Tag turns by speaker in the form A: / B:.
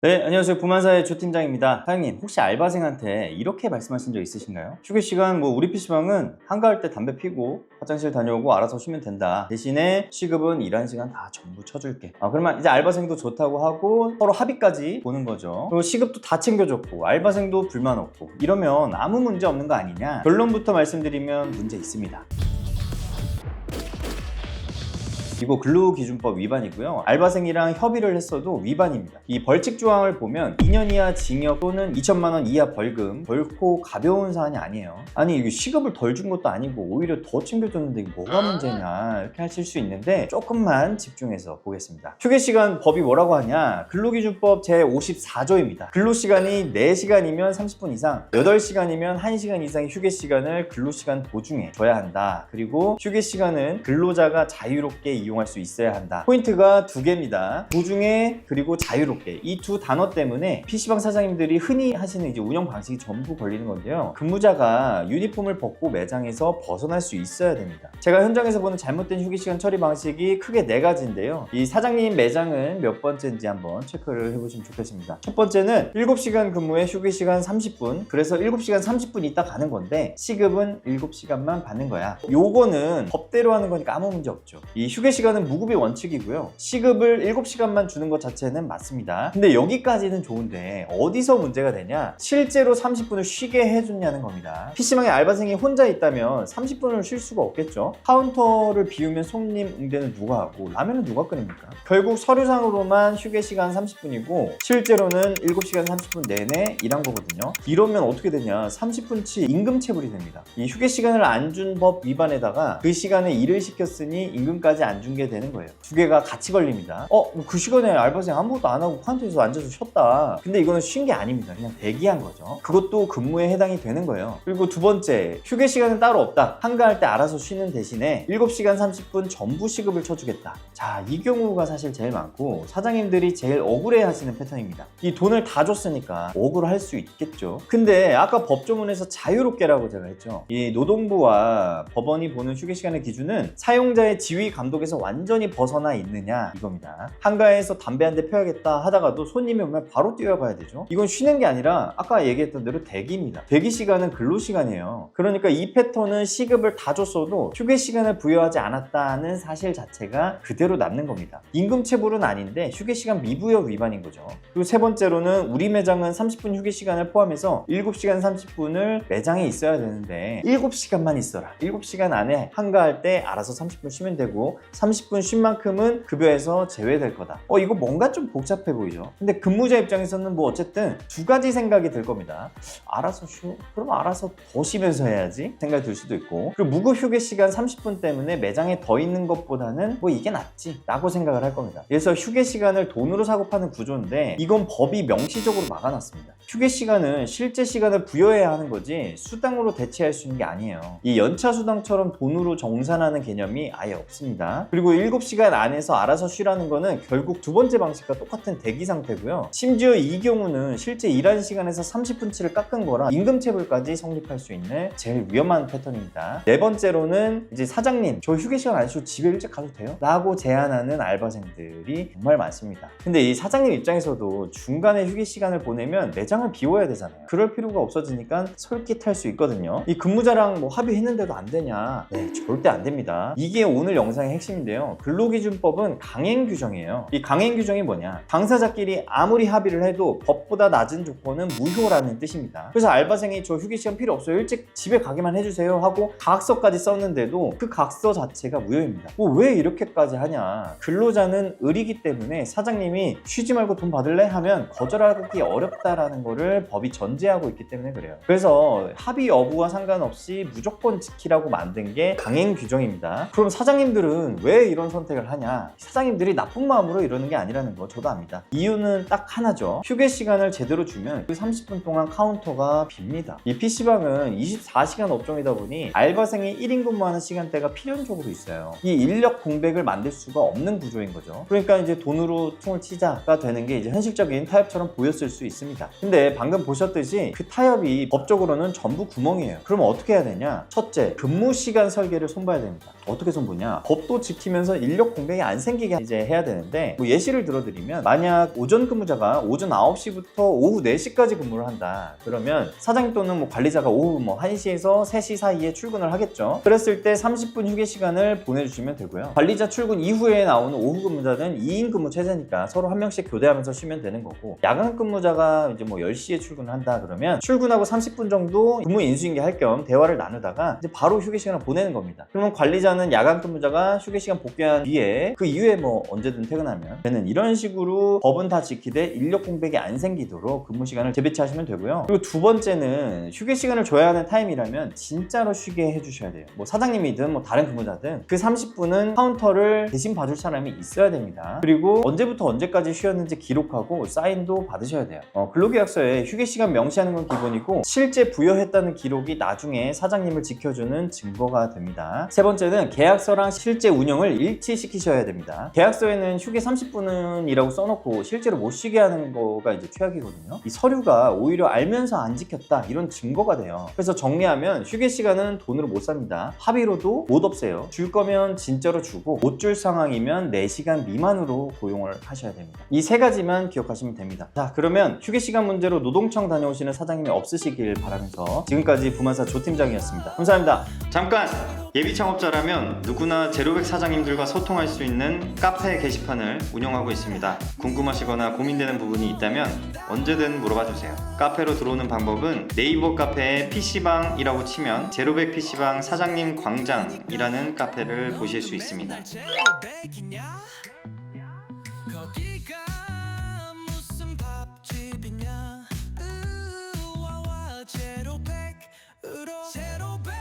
A: 네, 안녕하세요. 부만사의 조 팀장입니다. 사장님, 혹시 알바생한테 이렇게 말씀하신 적 있으신가요? 휴게 시간 우리 PC방은 한가할 때 담배 피고 화장실 다녀오고 알아서 쉬면 된다. 대신에 시급은 일하는 시간 다 전부 쳐줄게. 그러면 이제 알바생도 좋다고 하고 서로 합의까지 보는 거죠. 그리고 시급도 다 챙겨줬고 알바생도 불만 없고 이러면 아무 문제 없는 거 아니냐? 결론부터 말씀드리면 문제 있습니다. 이거 근로기준법 위반이고요. 알바생이랑 협의를 했어도 위반입니다. 이 벌칙 조항을 보면 2년 이하 징역 또는 2천만 원 이하 벌금, 결코 가벼운 사안이 아니에요. 아니 이게 시급을 덜 준 것도 아니고 오히려 더 챙겨줬는데 이게 뭐가 문제냐 이렇게 하실 수 있는데 조금만 집중해서 보겠습니다. 휴게시간 법이 뭐라고 하냐? 근로기준법 제54조입니다. 근로시간이 4시간이면 30분 이상, 8시간이면 1시간 이상의 휴게시간을 근로시간 도중에 줘야 한다. 그리고 휴게시간은 근로자가 자유롭게 이용할 수 있어야 한다. 포인트가 2개입니다. 도중에 그리고 자유롭게 이 두 단어 때문에 PC방 사장님들이 흔히 하시는 이제 운영 방식이 전부 걸리는 건데요. 근무자가 유니폼을 벗고 매장에서 벗어날 수 있어야 됩니다. 제가 현장에서 보는 잘못된 휴게시간 처리 방식이 크게 4가지인데요. 이 사장님 매장은 몇 번째인지 한번 체크를 해보시면 좋겠습니다. 첫 번째는 7시간 근무에 휴게시간 30분, 그래서 7시간 30분 있다 가는 건데 시급은 7시간만 받는 거야. 요거는 법대로 하는 거니까 아무 문제 없죠. 이 휴게시간은 무급이 원칙이고요. 시급을 7시간만 주는 것 자체는 맞습니다. 근데 여기까지는 좋은데 어디서 문제가 되냐? 실제로 30분을 쉬게 해줬냐는 겁니다. PC방에 알바생이 혼자 있다면 30분을 쉴 수가 없겠죠. 카운터를 비우면 손님 응대는 누가 하고 라면은 누가 끓입니까? 결국 서류상으로만 휴게시간 30분이고 실제로는 7시간 30분 내내 일한 거거든요. 이러면 어떻게 되냐? 30분치 임금체불이 됩니다. 이 휴게시간을 안 준 법 위반에다가 그 시간에 일을 시켰으니 임금까지 안 준 게 되는 거예요. 2개가 같이 걸립니다. 그 시간에 알바생 아무것도 안 하고 카운터에서 앉아서 쉬었다. 근데 이거는 쉰 게 아닙니다. 그냥 대기한 거죠. 그것도 근무에 해당이 되는 거예요. 그리고 2번째, 휴게 시간은 따로 없다. 한가할 때 알아서 쉬는 대신에 7시간 30분 전부 시급을 쳐주겠다. 자, 이 경우가 사실 제일 많고 사장님들이 제일 억울해 하시는 패턴입니다. 이 돈을 다 줬으니까 억울할 수 있겠죠. 근데 아까 법조문에서 자유롭게라고 제가 했죠. 이 노동부와 법원이 보는 휴게 시간의 기준은 사용자의 지위 감독에서 완전히 벗어나 있느냐 이겁니다. 한가해서 담배 한 대 펴야겠다 하다가도 손님이 오면 바로 뛰어가야 되죠. 이건 쉬는 게 아니라 아까 얘기했던 대로 대기입니다. 대기 시간은 근로 시간이에요. 그러니까 이 패턴은 시급을 다 줬어도 휴게 시간을 부여하지 않았다는 사실 자체가 그대로 남는 겁니다. 임금 체불은 아닌데 휴게 시간 미부여 위반인 거죠. 그리고 3번째로는 우리 매장은 30분 휴게 시간을 포함해서 7시간 30분을 매장에 있어야 되는데 7시간만 있어라. 7시간 안에 한가할 때 알아서 30분 쉬면 되고 30분 쉰 만큼은 급여에서 제외될 거다. 이거 뭔가 좀 복잡해 보이죠. 근데 근무자 입장에서는 어쨌든 2가지 생각이 들 겁니다. 알아서 쉬어? 그럼 알아서 더 쉬면서 해야지 생각이 들 수도 있고, 그리고 무급 휴게 시간 30분 때문에 매장에 더 있는 것보다는 이게 낫지 라고 생각을 할 겁니다. 그래서 휴게 시간을 돈으로 사고 파는 구조인데 이건 법이 명시적으로 막아놨습니다. 휴게 시간은 실제 시간을 부여해야 하는 거지 수당으로 대체할 수 있는 게 아니에요. 이 연차 수당처럼 돈으로 정산하는 개념이 아예 없습니다. 그리고 7시간 안에서 알아서 쉬라는 거는 결국 2번째 방식과 똑같은 대기 상태고요. 심지어 이 경우는 실제 일하는 시간에서 30분치를 깎은 거라 임금체불까지 성립할 수 있는 제일 위험한 패턴입니다. 4번째로는 이제 사장님 저 휴게 시간 안 쉬고 집에 일찍 가도 돼요? 라고 제안하는 알바생들이 정말 많습니다. 근데 이 사장님 입장에서도 중간에 휴게 시간을 보내면 매장을 비워야 되잖아요. 그럴 필요가 없어지니까 솔깃할 수 있거든요. 이 근무자랑 합의했는데도 안 되냐? 네, 절대 안 됩니다. 이게 오늘 영상의 핵심인데요. 근로기준법은 강행 규정이에요. 이 강행 규정이 뭐냐? 당사자끼리 아무리 합의를 해도 법보다 낮은 조건은 무효라는 뜻입니다. 그래서 알바생이 저 휴게 시간 필요 없어요. 일찍 집에 가기만 해주세요 하고 각서까지 썼는데도 그 각서 자체가 무효입니다. 왜 이렇게까지 하냐? 근로자는 을이기 때문에 사장님이 쉬지 말고 돈 받을래? 하면 거절하기 어렵다라는 거를 법이 전제하고 있기 때문에 그래요. 그래서 합의 여부와 상관없이 무조건 지키라고 만든 게 강행 규정입니다. 그럼 사장님들은 왜 이런 선택을 하냐? 사장님들이 나쁜 마음으로 이러는 게 아니라는 거 저도 압니다. 이유는 딱 하나죠. 휴게 시간을 제대로 주면 그 30분 동안 카운터가 빕니다. 이 PC방은 24시간 업종이다 보니 알바생이 1인 근무하는 시간대가 필연적으로 있어요. 이 인력 공백을 만들 수가 없는 구조인 거죠. 그러니까 이제 돈으로 퉁을 치자가 되는 게 이제 현실적인 타협처럼 보였을 수 있습니다. 근데 방금 보셨듯이 그 타협이 법적으로는 전부 구멍이에요. 그럼 어떻게 해야 되냐? 첫째, 근무 시간 설계를 손봐야 됩니다. 어떻게 손보냐? 법도 지키 시키면서 인력 공백이 안 생기게 이제 해야 되는데, 뭐 예시를 들어드리면 만약 오전 근무자가 오전 9시부터 오후 4시까지 근무를 한다. 그러면 사장님 또는 뭐 관리자가 오후 뭐 1시에서 3시 사이에 출근을 하겠죠. 그랬을 때 30분 휴게 시간을 보내주시면 되고요. 관리자 출근 이후에 나오는 오후 근무자는 2인 근무 체제니까 서로 한 명씩 교대하면서 쉬면 되는 거고, 야간 근무자가 이제 뭐 10시에 출근을 한다 그러면 출근하고 30분 정도 근무 인수인계 할 겸 대화를 나누다가 이제 바로 휴게 시간을 보내는 겁니다. 그러면 관리자는 야간 근무자가 휴게 시간 복귀한 뒤에 그 이후에 뭐 언제든 퇴근하면 되는, 이런 식으로 법은 다 지키되 인력 공백이 안 생기도록 근무 시간을 재배치하시면 되고요. 그리고 두 번째는 휴게 시간을 줘야 하는 타임이라면 진짜로 쉬게 해주셔야 돼요. 뭐 사장님이든 뭐 다른 근무자든 그 30분은 카운터를 대신 봐줄 사람이 있어야 됩니다. 그리고 언제부터 언제까지 쉬었는지 기록하고 사인도 받으셔야 돼요. 근로계약서에 휴게 시간 명시하는 건 기본이고, 실제 부여했다는 기록이 나중에 사장님을 지켜주는 증거가 됩니다. 세 번째는 계약서랑 실제 운영을 일치시키셔야 됩니다. 계약서에는 휴게 30분이라고 써놓고 실제로 못 쉬게 하는 거가 이제 최악이거든요. 이 서류가 오히려 알면서 안 지켰다, 이런 증거가 돼요. 그래서 정리하면 휴게 시간은 돈으로 못 삽니다. 합의로도 못 없애요. 줄 거면 진짜로 주고, 못 줄 상황이면 4시간 미만으로 고용을 하셔야 됩니다. 이 세 가지만 기억하시면 됩니다. 자, 그러면 휴게 시간 문제로 노동청 다녀오시는 사장님이 없으시길 바라면서 지금까지 부만사 조팀장이었습니다. 감사합니다. 잠깐! 예비 창업자라면 누구나 제로백 사장님들과 소통할 수 있는 카페 게시판을 운영하고 있습니다. 궁금하시거나 고민되는 부분이 있다면 언제든 물어봐 주세요. 카페로 들어오는 방법은 네이버 카페에 PC방이라고 치면 제로백 PC방 사장님 광장이라는 카페를 보실 수 있습니다. 거기가 무슨 밥집이냐, 제로백으로 제로백